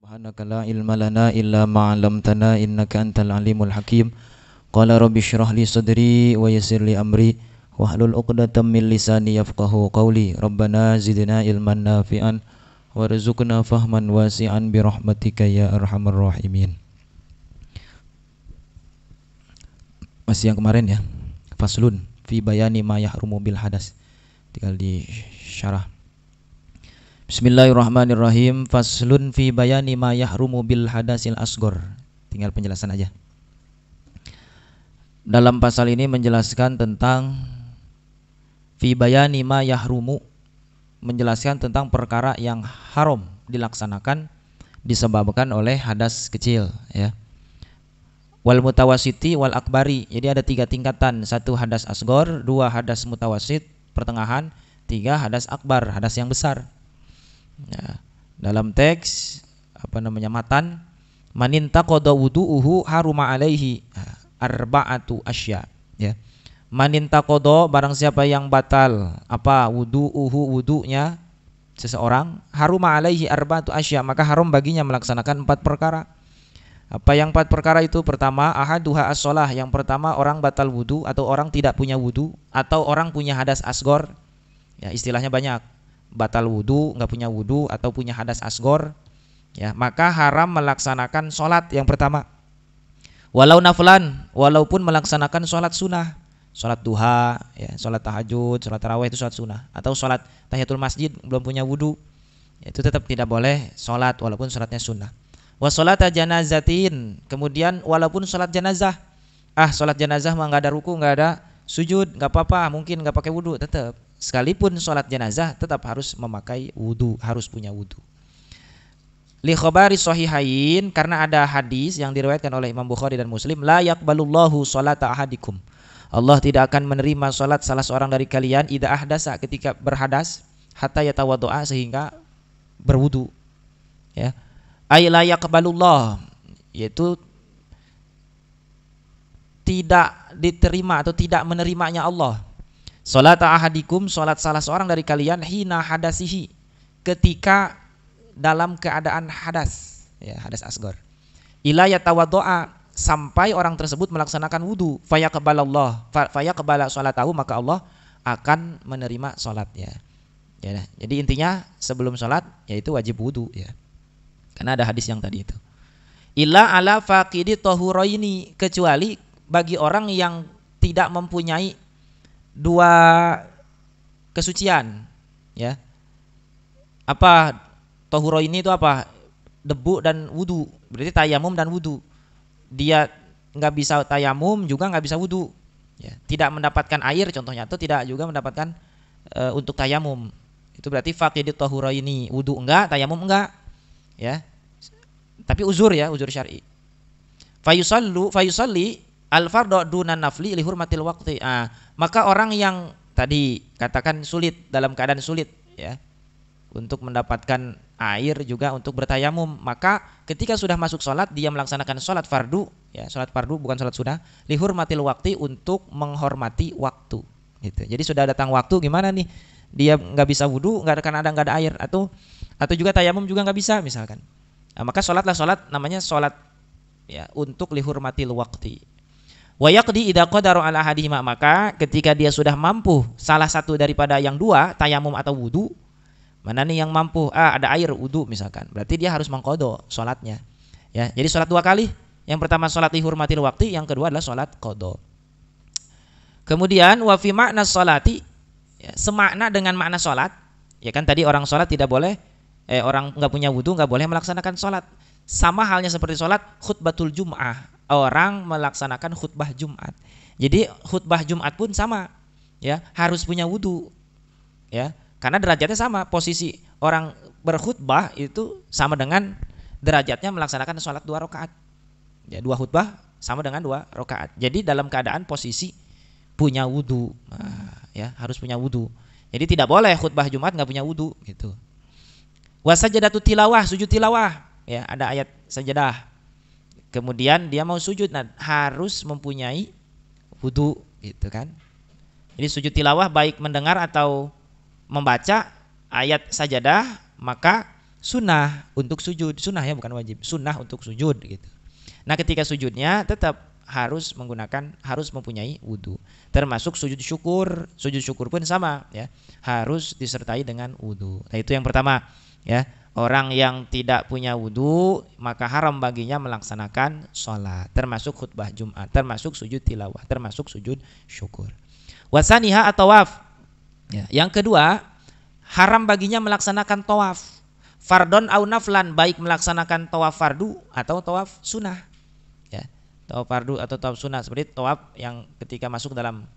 Subhanaka la ilma lana illa ma 'allamtana innaka antal alimul hakim. Qala rabbi shrah li sadri wa yassir li amri wahlul 'uqdatam min lisani yafqahu qawli. Rabbana zidna ilman nafi'an warzuqna fahman wasi'an bi rahmatika ya arhamar rahimin. Masih yang kemarin ya. Faslun fi bayani ma yahrumu bil hadas. Tinggal di syarah. Bismillahirrahmanirrahim. Faslun fi bayani ma yahrumu bil hadasil asghar. Tinggal penjelasan aja. Dalam pasal ini menjelaskan tentang fi bayani ma yahrumu, menjelaskan tentang perkara yang haram dilaksanakan disebabkan oleh hadas kecil ya. Wal mutawasiti wal akbari. Jadi ada 3 tingkatan. 1 hadas asghar, 2 hadas mutawasit pertengahan, 3 hadas akbar, hadas yang besar. Ya. Dalam teks matan, manin taqada wudu'uhu haruma alaihi arba'atu asya ya. Manin taqada, barang siapa yang batal wudu'nya seseorang, haruma alaihi arba'atu asya, maka haram baginya melaksanakan 4 perkara. Apa yang 4 perkara itu? Pertama, ahaduha as-shalah. Yang pertama, orang batal wudu atau orang tidak punya wudu atau orang punya hadas asghar. Ya, istilahnya banyak. Batal wudu, enggak punya wudu atau punya hadas asghar. Ya, maka haram melaksanakan sholat yang pertama. Walau naflan, walaupun melaksanakan sholat sunnah, sholat duha, ya, sholat tahajud, sholat tarawih itu sholat sunnah, atau sholat tahiyatul masjid belum punya wudu, ya, itu tetap tidak boleh sholat walaupun sholatnya sunnah. Wa sholata janazatin, kemudian walaupun sholat jenazah, sholat jenazah mah nggak ada ruku, nggak ada sujud, nggak apa-apa, mungkin nggak pakai wudu, tetap sekalipun sholat jenazah tetap harus memakai wudu, harus punya wudu. Li khabari sahihain, karena ada hadis yang diriwayatkan oleh Imam Bukhari dan Muslim, la yaqbalullahu sholata ahadikum, Allah tidak akan menerima sholat salah seorang dari kalian idza ahdasa, ketika berhadas, hatta yatawaddoa, sehingga berwudu ya. Ay la yaqbalullah, yaitu tidak diterima atau tidak menerimanya Allah. Salat ahadikum, salat salah seorang dari kalian, hina hadasihi, ketika dalam keadaan hadas, ya, hadas asghar. Ila yatawaddoa, sampai orang tersebut melaksanakan wudu, fayaqbala salatahu, maka Allah akan menerima salatnya. Ya, jadi intinya sebelum salat yaitu wajib wudu ya. Karena ada hadis yang tadi itu. Illa ala faqidi tahuraini, kecuali bagi orang yang tidak mempunyai 2 kesucian ya. Apa tahuraini itu apa? Debu dan wudu. Berarti tayamum dan wudu. Dia enggak bisa tayamum juga enggak bisa wudu ya. Tidak mendapatkan air contohnya, atau tidak juga mendapatkan untuk tayamum. Itu berarti faqidi tahuraini, wudu enggak, tayamum enggak. Ya, tapi uzur ya, uzur syar'i. Fayusalli al-fardhu dunan nafli li hurmatil waqti. Maka orang yang tadi katakan sulit, dalam keadaan sulit ya, untuk mendapatkan air juga untuk bertayamum, maka ketika sudah masuk sholat dia melaksanakan sholat fardu ya, sholat fardu bukan sholat sunnah, li hurmatil waqti, untuk menghormati waktu gitu. Jadi sudah datang waktu, gimana nih? Dia nggak bisa wudu karena nggak ada air, atau juga tayamum juga nggak bisa misalkan. Maka sholatlah sholat, namanya sholat ya, untuk lihurmatil waqti. Wa yaqdi idza qadara ala ahadihima, maka ketika dia sudah mampu salah satu daripada yang 2, tayamum atau wudu, mana nih yang mampu? Ada air, wudu misalkan, berarti dia harus mengqadha sholatnya ya. Jadi sholat 2 kali. Yang pertama sholat lihurmatil waqti, yang kedua adalah sholat qadha. Kemudian wa fi makna sholati, ya, semakna dengan makna sholat ya, kan tadi orang sholat tidak boleh, orang nggak punya wudu nggak boleh melaksanakan sholat. Sama halnya seperti sholat khutbatul jum'ah, orang melaksanakan khutbah Jumat. Jadi khutbah Jumat pun sama ya, harus punya wudu ya, karena derajatnya sama. Posisi orang berkhutbah itu sama dengan derajatnya melaksanakan sholat 2 rakaat ya, 2 khutbah sama dengan 2 rakaat. Jadi dalam keadaan posisi punya wudu ya, harus punya wudu. Jadi tidak boleh khutbah Jumat nggak punya wudu gitu. Wasajadatu tilawah, sujud tilawah ya, ada ayat sajadah. Kemudian dia mau sujud, harus mempunyai wudu gitu kan. Jadi sujud tilawah baik mendengar atau membaca ayat sajadah, maka sunnah untuk sujud. Sunnah ya, bukan wajib. Sunnah untuk sujud gitu. Nah, ketika sujudnya tetap harus mempunyai wudu. Termasuk sujud syukur. Sujud syukur pun sama ya, harus disertai dengan wudu. Nah, itu yang pertama ya. Orang yang tidak punya wudu maka haram baginya melaksanakan sholat, termasuk khutbah Jumat, termasuk sujud tilawah, termasuk sujud syukur. Wasaniha at-tawaf. Ya, yang kedua, haram baginya melaksanakan tawaf. Fardon au naflan, baik melaksanakan tawaf fardu atau tawaf sunnah. Ya, tawaf fardu atau tawaf sunnah, seperti tawaf yang ketika masuk dalam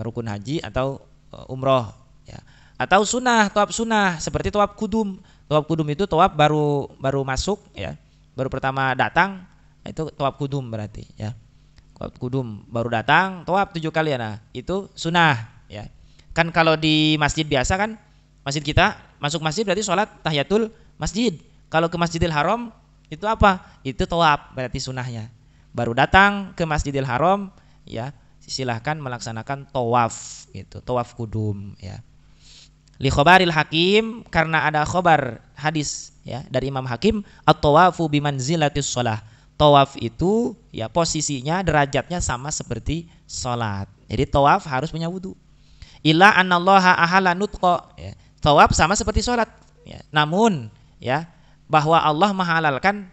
rukun haji atau umroh. Ya. Atau sunnah, tawaf sunnah seperti tawaf kudum. Tawaf kudum itu tawaf baru masuk ya, baru pertama datang, itu tawaf kudum berarti ya. Tawaf kudum baru datang, tawaf 7 kali ya. Nah, itu sunnah ya. Kan kalau di masjid biasa kan, masjid kita masuk masjid berarti sholat tahiyatul masjid. Kalau ke Masjidil Haram itu apa? Itu tawaf berarti sunnahnya. Baru datang ke Masjidil Haram ya, silahkan melaksanakan tawaf gitu, tawaf kudum ya. Li khobaril Hakim, karena ada khobar hadis ya dari Imam Hakim, at-tawafu bimanzilatis shalah. Tawaf itu ya posisinya, derajatnya sama seperti salat. Jadi tawaf harus punya wudu. Illa annallaha ahala nutqa ya. Tawaf sama seperti salat ya. Namun ya, bahwa Allah menghalalkan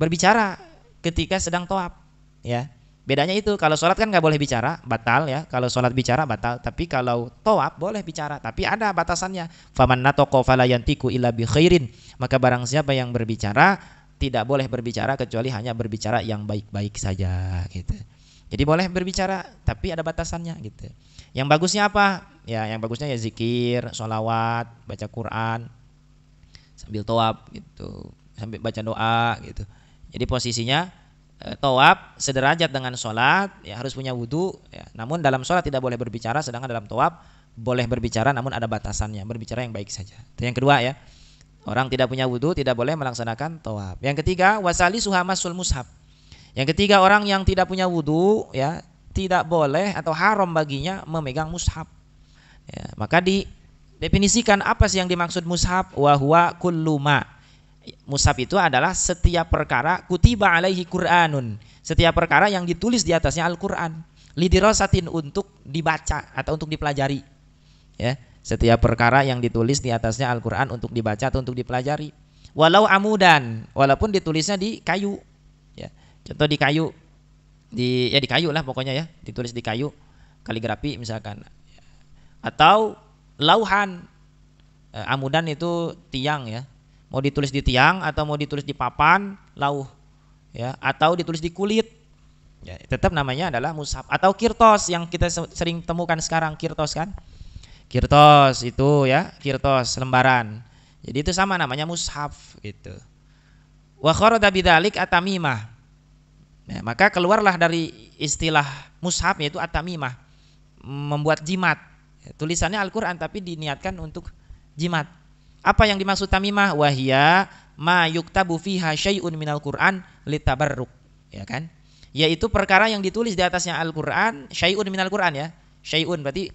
berbicara ketika sedang tawaf ya. Bedanya itu, kalau sholat kan nggak boleh bicara, batal ya. Kalau sholat bicara batal, tapi kalau tawaf boleh bicara, tapi ada batasannya. Faman nataqa fala yantiqu illa bi khairin. Maka barang siapa yang berbicara, tidak boleh berbicara kecuali hanya berbicara yang baik-baik saja gitu. Jadi boleh berbicara, tapi ada batasannya gitu. Yang bagusnya apa? Ya, yang bagusnya ya zikir, sholawat, baca Quran sambil tawaf gitu, sambil baca doa gitu. Jadi posisinya tawaf sederajat dengan sholat ya, harus punya wudu ya. Namun dalam sholat tidak boleh berbicara, sedangkan dalam tawaf boleh berbicara, namun ada batasannya, berbicara yang baik saja. Itu yang kedua ya, orang tidak punya wudu tidak boleh melaksanakan tawaf. Yang ketiga, wasali suhamasul mushaf. Yang ketiga, orang yang tidak punya wudu ya, tidak boleh atau haram baginya memegang mushaf ya. Maka didefinisikan apa sih yang dimaksud mushaf. Wa huwa kullu ma. Mushaf itu adalah setiap perkara kutiba alaihi Qur'anun, setiap perkara yang ditulis di atasnya Al-Qur'an, lidirasatin, untuk dibaca atau untuk dipelajari ya. Setiap perkara yang ditulis di atasnya Al-Qur'an untuk dibaca atau untuk dipelajari. Walau amudan, walaupun ditulisnya di kayu ya. Contoh di kayu, di kayu lah pokoknya ya, ditulis di kayu, kaligrafi misalkan. Atau lauhan, amudan itu tiang ya. Mau ditulis di tiang atau mau ditulis di papan, lauh ya, atau ditulis di kulit ya, tetap namanya adalah mushaf. Atau kirtos yang kita sering temukan sekarang, kirtos kan, kirtos itu ya, kirtos lembaran. Jadi itu sama namanya mushaf gitu. Wa kharada bidzalik at-tamimah ya, maka keluarlah dari istilah mushaf yaitu at-tamimah, membuat jimat ya, tulisannya Al-Quran tapi diniatkan untuk jimat. Apa yang dimaksud tamimah? Wahia ma yuktabu fiha syai'un minal Qur'an litabarruk ya kan, yaitu perkara yang ditulis di atasnya Al-Qur'an, syai'un minal Qur'an ya. Syai'un berarti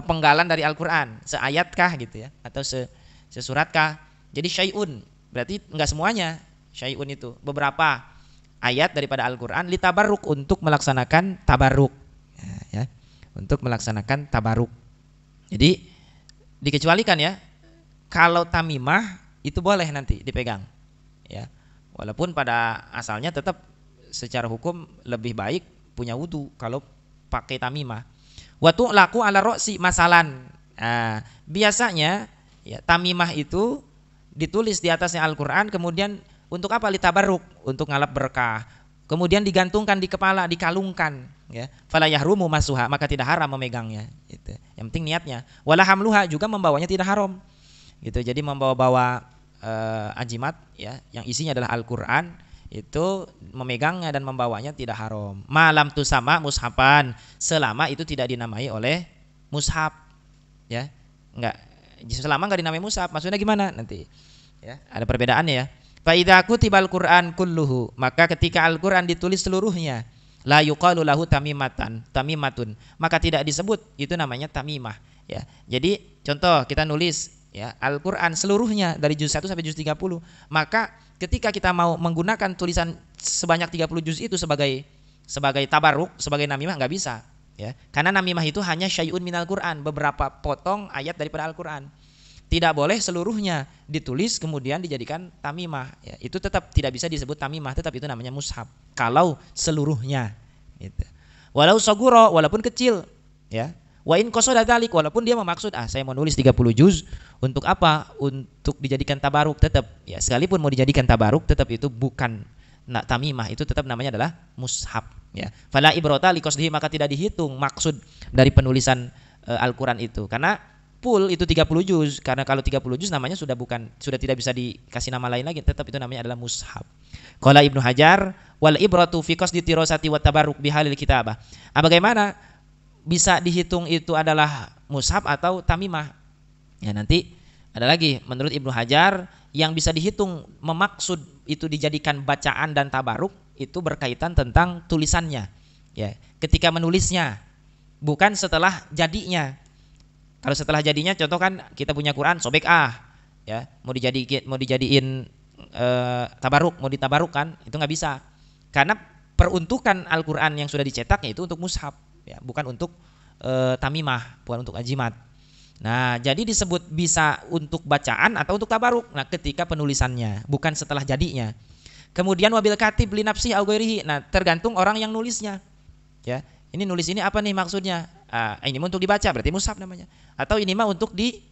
penggalan dari Al-Qur'an, seayatkah gitu ya, atau sesuratkah. Jadi syai'un berarti enggak semuanya, syai'un itu beberapa ayat daripada Al-Qur'an, litabarruk, untuk melaksanakan tabarruk ya, untuk melaksanakan tabarruk. Jadi dikecualikan ya, kalau tamimah itu boleh nanti dipegang ya, walaupun pada asalnya tetap secara hukum lebih baik punya wudu kalau pakai tamimah. Wa tu'laqu ala ra'si masalan. Nah, biasanya ya tamimah itu ditulis di atasnya Al-Qur'an, kemudian untuk apa? Litabarruk, untuk ngalap berkah. Kemudian digantungkan di kepala, dikalungkan ya. Fala yahrumu masuha, maka tidak haram memegangnya gitu. Yang penting niatnya. Wala hamluha, juga membawanya tidak haram gitu. Jadi membawa-bawa ajimat ya, yang isinya adalah Al-Qur'an, itu memegangnya dan membawanya tidak haram. Malam tu sama mushafan, selama itu tidak dinamai oleh mushaf ya. Enggak, selama enggak dinamai mushaf, maksudnya gimana nanti ya, ada perbedaannya ya. Fa idza kutibal Qur'an kulluhu, maka ketika Al-Qur'an ditulis seluruhnya, la yuqalu lahu tamimatun, maka tidak disebut itu namanya tamimah. Ya. Jadi contoh kita nulis ya Al-Qur'an seluruhnya dari juz 1 sampai juz 30. Maka ketika kita mau menggunakan tulisan sebanyak 30 juz itu sebagai tabaruk, sebagai namimah nggak bisa ya. Karena namimah itu hanya syai'un minal Qur'an, beberapa potong ayat daripada Al-Qur'an. Tidak boleh seluruhnya ditulis kemudian dijadikan tamimah ya. Itu tetap tidak bisa disebut tamimah, tetap itu namanya mushaf kalau seluruhnya gitu. Walau soguro, walaupun kecil ya. Wa in qasada dzalik, walaupun dia memaksud saya mau nulis 30 juz untuk apa? Untuk dijadikan tabaruk, tetap ya, sekalipun mau dijadikan tabaruk tetap itu bukan tamimah, itu tetap namanya adalah mushaf ya. Fala ibrata liqasdihi, maka tidak dihitung maksud dari penulisan Al-Qur'an itu. Karena full itu 30 juz, karena kalau 30 juz namanya sudah tidak bisa dikasih nama lain lagi, tetap itu namanya adalah mushaf. Qala Ibnu Hajar wal ibratu fi qasdi tirasati wat tabarruk bihalil kitabah. Bagaimana bisa dihitung itu adalah mushaf atau tamimah? Ya, nanti ada lagi menurut Ibnu Hajar yang bisa dihitung memaksud itu dijadikan bacaan dan tabaruk itu berkaitan tentang tulisannya. Ya, ketika menulisnya, bukan setelah jadinya. Kalau setelah jadinya, contoh kan kita punya Quran sobek ya, mau dijadiin tabaruk, mau ditabaruk kan, itu nggak bisa. Karena peruntukan Al-Qur'an yang sudah dicetaknya itu untuk mushaf ya, bukan untuk tamimah, bukan untuk ajimat. Nah, jadi disebut bisa untuk bacaan atau untuk tabaruk. Nah, ketika penulisannya, bukan setelah jadinya. Kemudian wabil katib li nafsi au ghairihi. Nah, tergantung orang yang nulisnya. Ya, ini nulis ini apa nih maksudnya? Ini untuk dibaca berarti mushaf namanya. Atau ini mah untuk di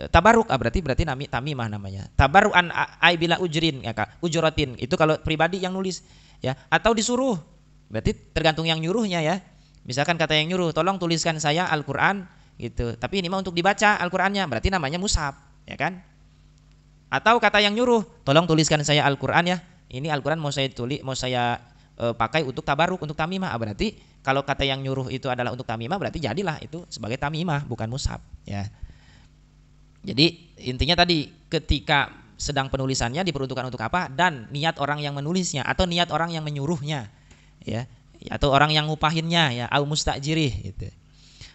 tabaruk, berarti tamimah namanya. Tabaruan ai bila ujrin ya, Kak. Ujratin. Itu kalau pribadi yang nulis ya, atau disuruh. Berarti tergantung yang nyuruhnya ya. Misalkan kata yang nyuruh, tolong tuliskan saya Al-Qur'an gitu. Tapi ini mah untuk dibaca Al-Qur'annya, berarti namanya mushaf, ya kan? Atau kata yang nyuruh, tolong tuliskan saya Al-Qur'an ya. Ini Al-Qur'an mau saya pakai untuk tabaruk, untuk tamimah. Berarti kalau kata yang nyuruh itu adalah untuk tamimah, berarti jadilah itu sebagai tamimah, bukan mushaf, ya. Jadi intinya tadi ketika sedang penulisannya diperuntukkan untuk apa dan niat orang yang menulisnya atau niat orang yang menyuruhnya, ya. Atau orang yang ngupahinnya ya, au mustajirih gitu.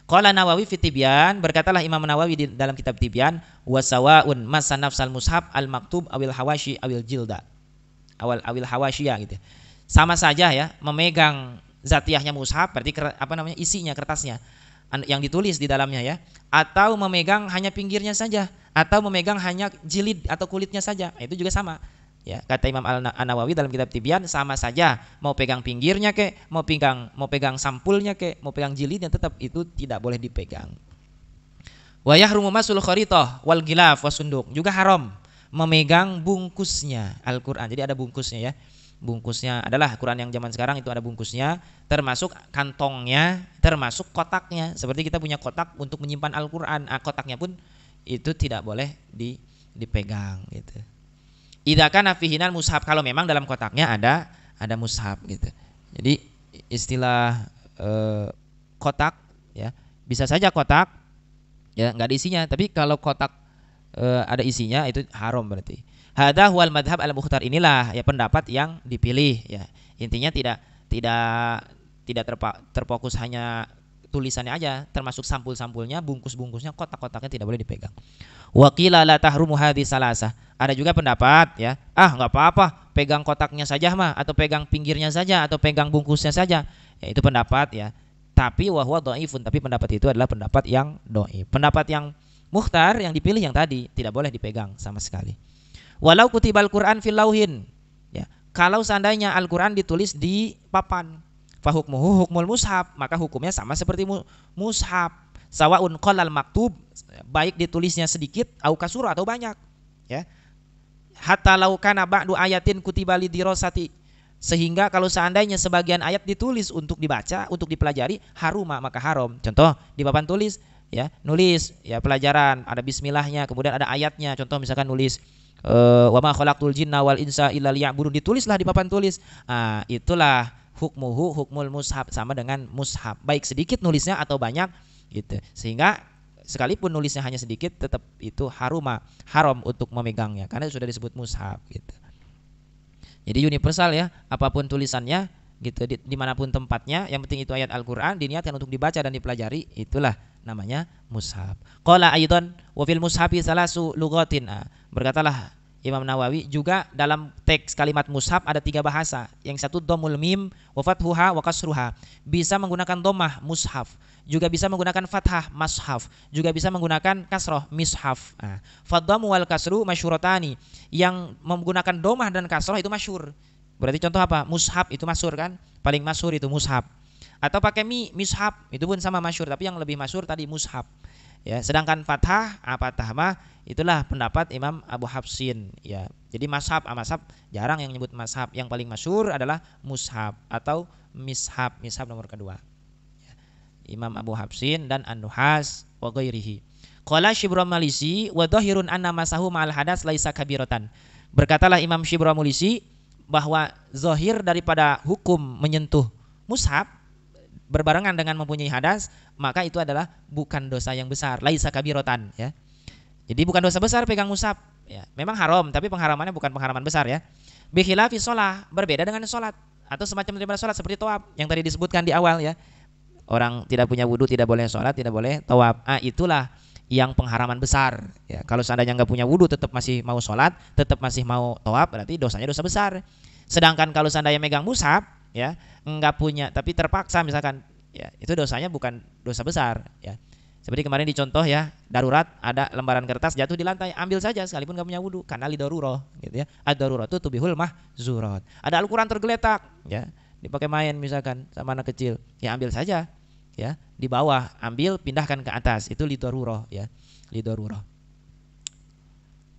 Qala Nawawi fi Tibyan, berkatalah Imam Nawawi di dalam kitab Tibyan, wasawaun masa nafsal mushaf al maktub awil hawashi awil jilda awil hawashiyah gitu. Sama saja ya, memegang zatiyahnya mushaf berarti isinya, kertasnya yang ditulis di dalamnya ya, atau memegang hanya pinggirnya saja, atau memegang hanya jilid atau kulitnya saja, itu juga sama. Ya, kata Imam An-Nawawi dalam kitab Tibyan, sama saja mau pegang pinggirnya mau pegang sampulnya mau pegang jilidnya, tetap itu tidak boleh dipegang. Wa yahrumu masul kharitah wal ghilaf wasunduk, juga haram memegang bungkusnya Al-Qur'an. Jadi ada bungkusnya ya. Bungkusnya adalah Quran yang zaman sekarang itu ada bungkusnya, termasuk kantongnya, termasuk kotaknya. Seperti kita punya kotak untuk menyimpan Al-Qur'an, kotaknya pun itu tidak boleh dipegang gitu. Idza kana fihinal mushaf, kalau memang dalam kotaknya ada mushaf gitu. Jadi istilah kotak ya, bisa saja kotak ya nggak ada isinya, tapi kalau kotak ada isinya itu haram berarti. Hadza huwal madhab al-mukhtar, inilah ya pendapat yang dipilih ya. Intinya tidak terfokus hanya tulisannya aja, termasuk sampul-sampulnya, bungkus-bungkusnya, kotak-kotaknya tidak boleh dipegang. Wa qila la tahrumu hadhihi salasah. Ada juga pendapat ya, enggak apa-apa, pegang kotaknya saja mah, atau pegang pinggirnya saja, atau pegang bungkusnya saja. Ya, itu pendapat ya. Tapi wa huwa dhaifun, tapi pendapat itu adalah pendapat yang dhaif. Pendapat yang mukhtar yang dipilih yang tadi, tidak boleh dipegang sama sekali. Walau kutibal Qur'an fil lauhin. Ya, kalau seandainya Al-Qur'an ditulis di papan, fahukmuhu hukmul mushaf, maka hukumnya sama seperti mushaf. Sawaun qallal maktub, baik ditulisnya sedikit au kasur atau banyak ya. Hatta law kana ba'du ayatin kutiba lidirasati, sehingga kalau seandainya sebagian ayat ditulis untuk dibaca, untuk dipelajari, haruma, maka haram. Contoh di papan tulis ya, nulis ya pelajaran, ada bismillahnya, kemudian ada ayatnya. Contoh misalkan nulis wa ma khalaqtul jinna wal insa illa liya'budun, ditulislah di papan tulis. Itulah hukmuhu hukmul mushaf, sama dengan mushaf, baik sedikit nulisnya atau banyak gitu. Sehingga sekalipun nulisnya hanya sedikit, tetap itu haram untuk memegangnya karena sudah disebut mushaf gitu. Jadi universal ya, apapun tulisannya gitu, dimanapun tempatnya, yang penting itu ayat Al-Qur'an diniatkan untuk dibaca dan dipelajari, itulah namanya mushaf. Qala aidan wa fil mushafi salasu lughatin. Berkatalah Imam Nawawi, juga dalam teks kalimat mushaf ada 3 bahasa. Yang satu dhammul mim wa fathuha wa kasruha. Bisa menggunakan dhammah mushaf, juga bisa menggunakan fathah mashaf, juga bisa menggunakan kasroh mishaf. Fadhamu wal kasru masyhuratani. Yang menggunakan dhammah dan kasroh itu masyhur. Berarti contoh apa? Mushaf itu masyhur kan? Paling masyhur itu mushaf. Atau pakai mishaf, itu pun sama masyhur, tapi yang lebih masyhur tadi mushaf. Ya, sedangkan fathah mah itulah pendapat Imam Abu Hafsin, ya. Jadi mashaf jarang yang nyebut mashaf. Yang paling masyhur adalah mushaf atau mishaf nomor kedua. Ya. Imam Abu Hafsin dan An-Nuhas wa ghairihi. Qala Syibramulisi wa dhahirun anna masahu ma'al hadas laisa kabiratan. Berkatalah Imam Syibramulisi bahwa zahir daripada hukum menyentuh mushaf berbarengan dengan mempunyai hadas, maka itu adalah bukan dosa yang besar, laisa kabiratan, ya. Jadi bukan dosa besar pegang mushaf, ya. Memang haram, tapi pengharamannya bukan pengharaman besar, ya. Bi khilafi shalah, berbeda dengan salat atau semacam daripada salat seperti tawaf yang tadi disebutkan di awal, ya. Orang tidak punya wudu tidak boleh salat, tidak boleh tawaf. Itulah yang pengharaman besar, ya. Kalau seandainya enggak punya wudu tetap masih mau salat, tetap masih mau tawaf, berarti dosanya dosa besar. Sedangkan kalau seandainya megang mushaf, ya, enggak punya tapi terpaksa misalkan, ya, itu dosanya bukan dosa besar, ya. Seperti kemarin dicontoh, ya, darurat ada lembaran kertas jatuh di lantai, ambil saja sekalipun enggak punya wudu karena lidarurah, gitu ya. Ad-daruratu tubihul mahzurat. Ada Al-Qur'an tergeletak, ya, dipakai main misalkan sama anak kecil, ya ambil saja, ya, di bawah ambil pindahkan ke atas, itu lidarurah, ya, lidarurah.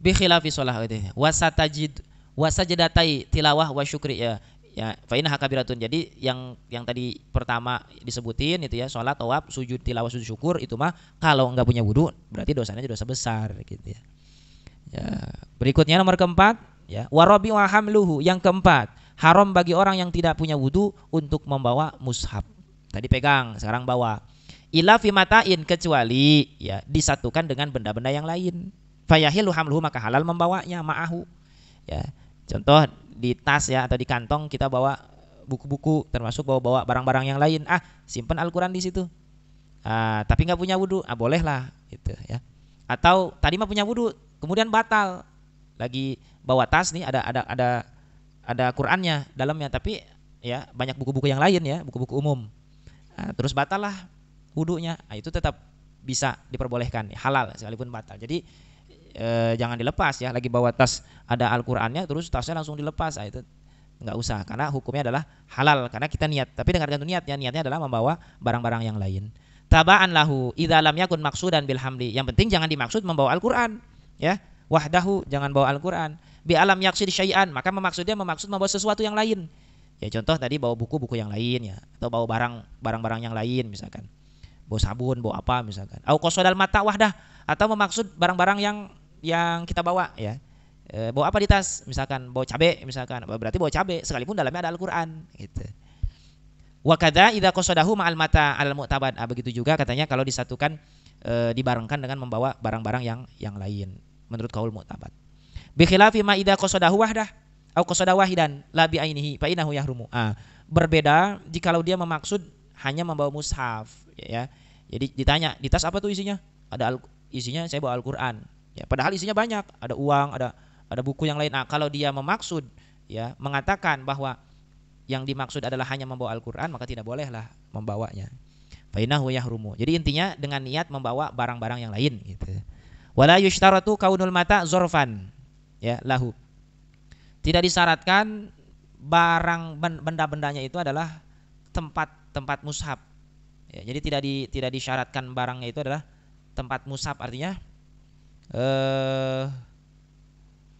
Bi khilafi shalah wasatajid wasajdatai tilawah wa syukri, ya. Ya, fa innaha kabiratun. Jadi yang tadi pertama disebutin itu, ya, salat, tawaf, sujud tilawah, sujud syukur, itu mah kalau enggak punya wudu berarti dosanya dosa besar, gitu, ya. Ya, berikutnya nomor keempat, ya, warabi wa hamluhu, yang keempat, haram bagi orang yang tidak punya wudu untuk membawa mushaf. Tadi pegang, sekarang bawa. Ila fi matain, kecuali, ya, disatukan dengan benda-benda yang lain. Fayahilu hamluhu, maka halal membawanya ma'ahu. Ya, contoh di tas, ya, atau di kantong kita bawa buku-buku, termasuk bawa barang-barang yang lain. Simpan Al-Qur'an di situ. Tapi nggak punya wudu, bolehlah, gitu, ya. Atau tadi mah punya wudu, kemudian batal. Lagi bawa tas nih, ada Qur'annya dalamnya, tapi, ya, banyak buku-buku yang lain, ya, buku-buku umum. Terus batal lah wudunya. Itu tetap bisa diperbolehkan, halal sekalipun batal. Jadi jangan dilepas, ya, lagi bawa tas ada Al-Qur'annya terus tasnya langsung dilepas, itu nggak usah, karena hukumnya adalah halal karena kita niat. Tapi dengan gantung niatnya adalah membawa barang-barang yang lain. Taba'an lahu idza lam yakun maqsudan bil hamli. Yang penting jangan dimaksud membawa Al-Qur'an, ya, wahdahu, jangan bawa Al-Qur'an. Bi alam yaqsid syai'an, maka maksud membawa sesuatu yang lain. Ya, contoh tadi bawa buku-buku yang lain, ya, atau bawa barang-barang yang lain, misalkan bawa sabun, bawa apa misalkan. Au qasodal mata wahdah, atau memaksud barang-barang yang kita bawa, ya. Bawa apa di tas? Misalkan bawa cabai, misalkan, berarti bawa cabai sekalipun dalamnya ada Al-Qur'an, gitu. Wa kadza idza qasadahu ma'al mata al-mu'tabad. Begitu juga katanya kalau disatukan, dibarengkan dengan membawa barang-barang yang lain menurut qaul mu'tabad. Bi khilafi ma idza qasadahu wahdah au qasada wahidan la bi ainihi fa innahu yahrumu. Berbeda jikalau dia memaksud hanya membawa mushaf, ya. Jadi ditanya, di tas apa tuh isinya? Isinya saya bawa Al-Qur'an. Ya, padahal isinya banyak, ada uang, ada buku yang lain. Kalau dia memaksud, ya, mengatakan bahwa yang dimaksud adalah hanya membawa Al-Qur'an, maka tidak bolehlah membawanya. Fa innahu yahrumu. Jadi intinya dengan niat membawa barang-barang yang lain, gitu. Wala yushtaratu kaunul mata zorfan, ya, lahu. Tidak disyaratkan benda-bendanya itu adalah tempat mushaf. Ya, jadi tidak disyaratkan barangnya itu adalah tempat mushaf, artinya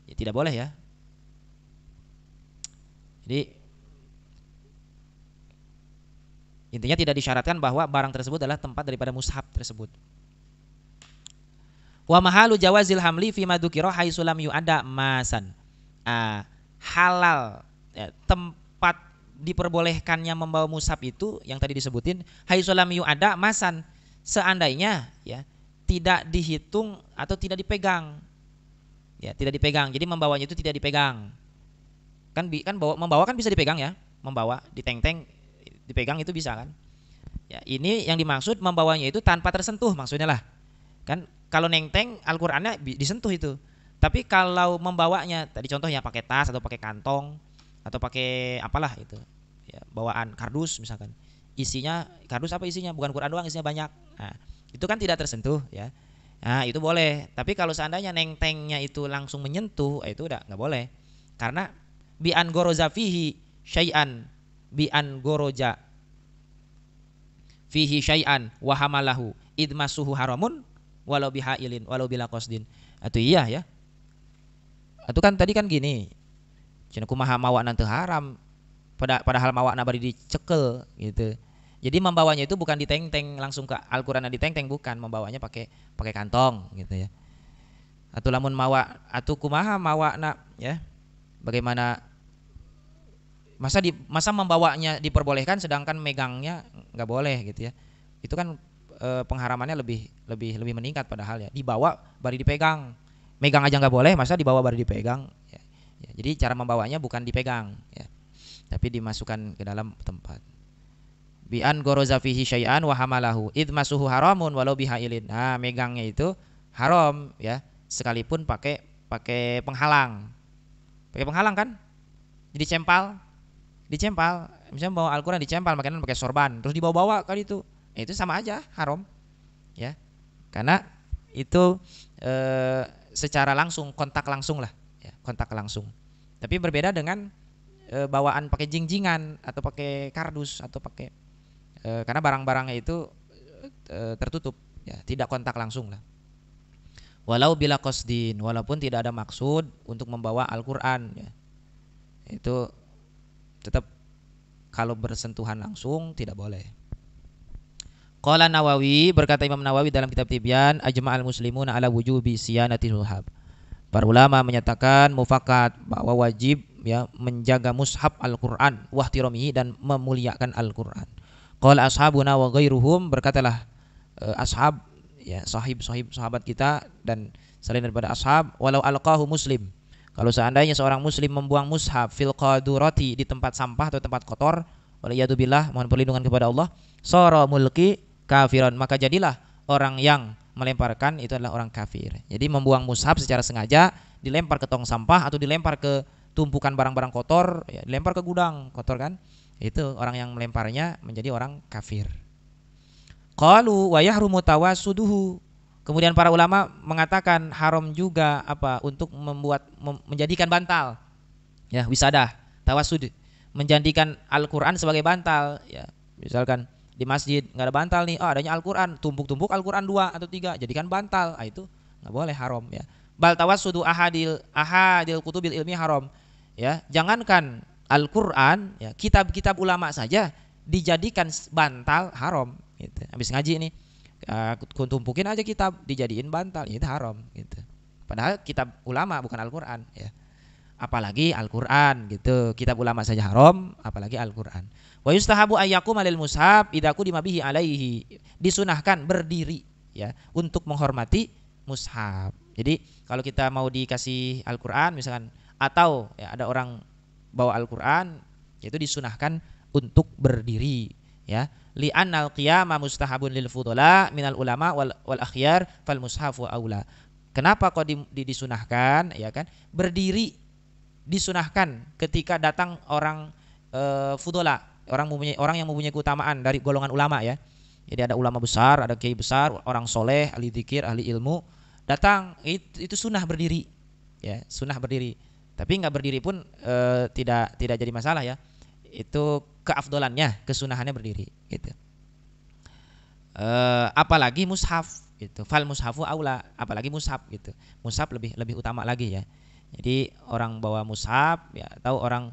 ya, tidak boleh, ya. Jadi intinya tidak disyaratkan bahwa barang tersebut adalah tempat daripada mushaf tersebut. Wa mahalu jawazil hamli fi ma dzukira haitsu lam yu'adda masan. Halal, ya, tempat diperbolehkannya membawa mushaf itu yang tadi disebutin haitsu lam yu'adda masan, seandainya, ya, tidak dihitung atau tidak dipegang, ya, tidak dipegang. Jadi membawanya itu tidak dipegang. Kan membawa kan bisa dipegang, ya, membawa di teng-teng dipegang itu bisa kan. Ya, ini yang dimaksud membawanya itu tanpa tersentuh maksudnya lah. Kan kalau nenteng Al-Qur'annya disentuh itu. Tapi kalau membawanya tadi contohnya pakai tas atau pakai kantong atau pakai apalah itu. Ya, bawaan kardus misalkan. Isinya kardus apa isinya? Bukan Quran doang, isinya banyak. Nah, itu kan tidak tersentuh ya. Nah, itu boleh. Tapi kalau seandainya nentengnya itu langsung menyentuh, itu udah nggak boleh. Karena bi an goroza fihi syai'an, bi an goroja fihi syai'an wa hamalahu idmasuhu haramun walau bihailin walau bila qasdin. Atau iya ya. Itu kan tadi kan gini. Cenah kumaha mawana teu haram padahal mawana bari dicekel gitu. Jadi membawanya itu bukan diteng-teng langsung ke Al-Qur'an diteng-teng, bukan, membawanya pakai kantong gitu ya. Atau lamun mawa atau kumaha mawana ya. Bagaimana masa membawanya diperbolehkan sedangkan megangnya nggak boleh gitu ya. Itu kan pengharamannya lebih meningkat padahal ya. Dibawa baru dipegang. Megang aja nggak boleh, masa dibawa baru dipegang ya. Ya, jadi cara membawanya bukan dipegang ya. Tapi dimasukkan ke dalam tempat. Bi an goroza fihi syai'an wa hamalahu idmasuhu haramun walau bihailin. Nah, megangnya itu haram ya, sekalipun pakai penghalang. Pakai penghalang kan? Jadi dicempal. Misalnya bawa Al-Qur'an dicempal makanan pakai sorban, terus dibawa-bawa kali itu. Itu sama aja haram. Ya. Karena itu secara langsung, kontak langsung lah, ya, kontak langsung. Tapi berbeda dengan bawaan pakai jingjingan atau pakai kardus atau pakai karena barang-barangnya itu tertutup, ya, tidak kontak langsung lah. Walau bila qasdin, walaupun tidak ada maksud untuk membawa Al-Qur'an, ya. Itu tetap kalau bersentuhan langsung tidak boleh. Qala Nawawi, berkata Imam Nawawi dalam kitab Tibyan, ajma'al muslimuna ala wujubi siyanatil mushaf. Para ulama menyatakan mufakat bahwa wajib ya menjaga mushaf Al-Qur'an wa ihtiramihi dan memuliakan Al-Qur'an. Qala ashabuna wa ghairuhum, berkatalah ashab ya sahib sahabat kita dan selain daripada ashab, walau alqahu muslim, kalau seandainya seorang muslim membuang mushaf fil qadurati di tempat sampah atau tempat kotor, waliyadzubillah, mohon perlindungan kepada Allah, sara mulki kafiran, maka jadilah orang yang melemparkan itu adalah orang kafir. Jadi membuang mushaf secara sengaja dilempar ke tong sampah atau dilempar ke tumpukan barang-barang kotor, ya, dilempar ke gudang kotor kan, itu orang yang melemparnya menjadi orang kafir. Qalu wa yahrumu tawassuduhu, kemudian para ulama mengatakan haram juga apa untuk menjadikan bantal, ya, wisadah, tawassud, menjadikan Al-Qur'an sebagai bantal, ya. Misalkan di masjid nggak ada bantal nih, adanya Al-Qur'an, tumpuk-tumpuk Al-Qur'an 2 atau 3 jadikan bantal, itu nggak boleh, haram ya. Bal tawassudu ahadil kutubil ilmi haram, ya. Jangankan Al-Qur'an, ya, kitab-kitab ulama saja dijadikan bantal, haram gitu. Habis ngaji nih tumpukin aja kitab dijadiin bantal, itu haram gitu. Padahal kitab ulama bukan Al-Qur'an, ya. Apalagi Al-Qur'an gitu. Kitab ulama saja haram, apalagi Al-Qur'an. Wa yustahabu ayyakum alil mushaf idza qudima bihi alaihi. Disunahkan berdiri, ya, untuk menghormati mushaf. Jadi kalau kita mau dikasih Al-Qur'an misalkan, atau ya ada orang bawa Al-Qur'an, itu disunahkan untuk berdiri, ya. Li annal qiyama mustahabun lil fudala minal ulama wal akhyar fal mushafu aula. Kenapa kok disunahkan, ya kan? Berdiri disunahkan ketika datang orang fudola, orang yang mempunyai keutamaan dari golongan ulama, ya. Jadi ada ulama besar, ada kiai besar, orang soleh, ahli zikir, ahli ilmu datang, itu sunnah berdiri, ya, sunnah berdiri. Tapi nggak berdiri pun tidak jadi masalah, ya. Itu keafdolannya, kesunahannya berdiri, gitu. Apalagi mushaf, gitu. Fal mushafu aula, apalagi mushaf, gitu. Mushaf lebih utama lagi, ya. Jadi orang bawa mushaf, ya, atau orang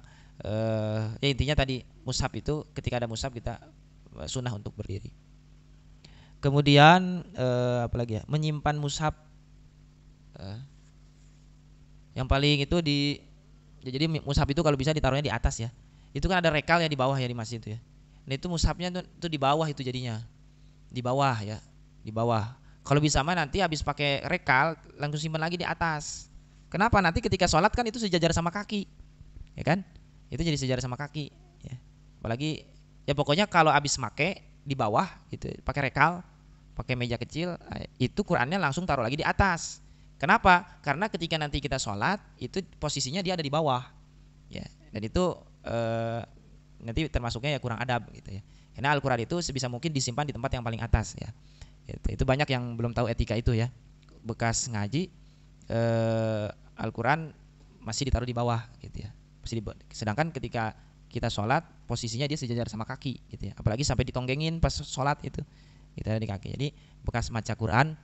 ya intinya tadi mushaf itu ketika ada mushaf kita sunnah untuk berdiri. Kemudian apalagi ya, menyimpan mushaf, yang paling itu jadi mushaf itu kalau bisa ditaruhnya di atas, ya. Itu kan ada rekal ya di bawah, ya, di masjid itu, ya. Nah itu mushafnya itu di bawah, itu jadinya di bawah, ya, di bawah. Kalau bisa mah nanti habis pakai rekal langsung simpan lagi di atas. Kenapa? Nanti ketika sholat kan itu sejajar sama kaki, ya kan? Itu jadi sejajar sama kaki, ya. Apalagi ya pokoknya kalau habis make di bawah gitu, pakai rekal, pakai meja kecil, itu Qurannya langsung taruh lagi di atas. Kenapa? Karena ketika nanti kita sholat itu posisinya dia ada di bawah, ya. Dan itu nanti termasuknya ya kurang adab gitu ya. Karena Al-Quran itu sebisa mungkin disimpan di tempat yang paling atas ya. Itu banyak yang belum tahu etika itu ya. Bekas ngaji Al-Quran masih ditaruh di bawah gitu ya. Sedangkan ketika kita sholat posisinya dia sejajar sama kaki gitu ya. Apalagi sampai ditonggengin pas sholat itu, kita ada di kaki. Jadi bekas maca Quran